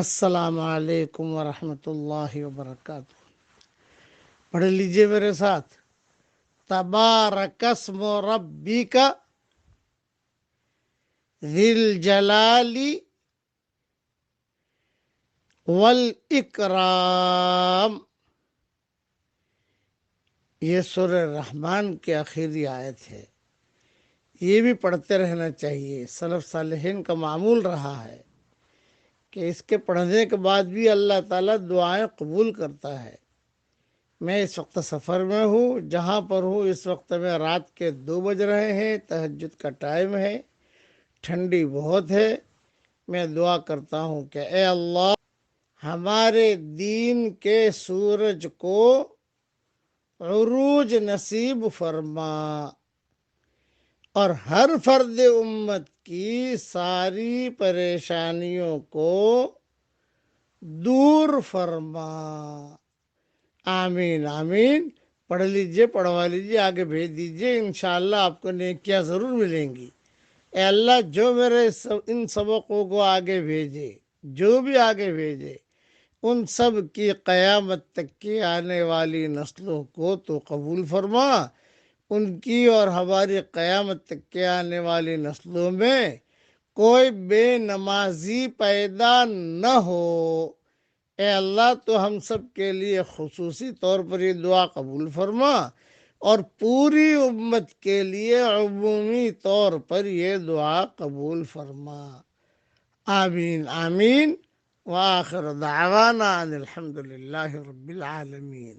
السلام علیکم ورحمۃ اللہ وبرکاتہ۔ پڑھ لیجئے میرے ساتھ۔ تبارک اسم ربک ذی الجلال والاکرام۔ یہ سورہ رحمان کی آخری آیت ہے۔ یہ بھی پڑھتے رہنا چاہیے، سلف صالحین کا معمول رہا ہے کہ اس کے پڑھنے کے بعد بھی اللہ تعالیٰ دعائیں قبول کرتا ہے۔ میں اس وقت سفر میں ہوں، جہاں پر ہوں اس وقت میں رات کے 2 بج رہے ہیں، تہجد کا ٹائم ہے، ٹھنڈی بہت ہے۔ میں دعا کرتا ہوں کہ اے اللہ ہمارے دین کے سورج کو عروج نصیب فرما اور ہر فرد امت کی ساری پریشانیوں کو دور فرما۔ آمین آمین۔ پڑھ لیجئے، پڑھوا لیجئے، آگے بھیج دیجئے، انشاءاللہ آپ کو نیکیاں ضرور ملیں گی۔ اے اللہ جو میرے ان سبقوں کو آگے بھیجے، جو بھی آگے بھیجے، ان سب کی قیامت تک کی آنے والی نسلوں کو تو قبول فرما۔ ان کی اور ہماری قیامت تک کے آنے والی نسلوں میں کوئی بے نمازی پیدا نہ ہو۔ اے اللہ تو ہم سب کے لیے خصوصی طور پر یہ دعا قبول فرما اور پوری امت کے لیے عمومی طور پر یہ دعا قبول فرما۔ آمین آمین۔ وآخر دعوانا ان الحمد للہ رب العالمین۔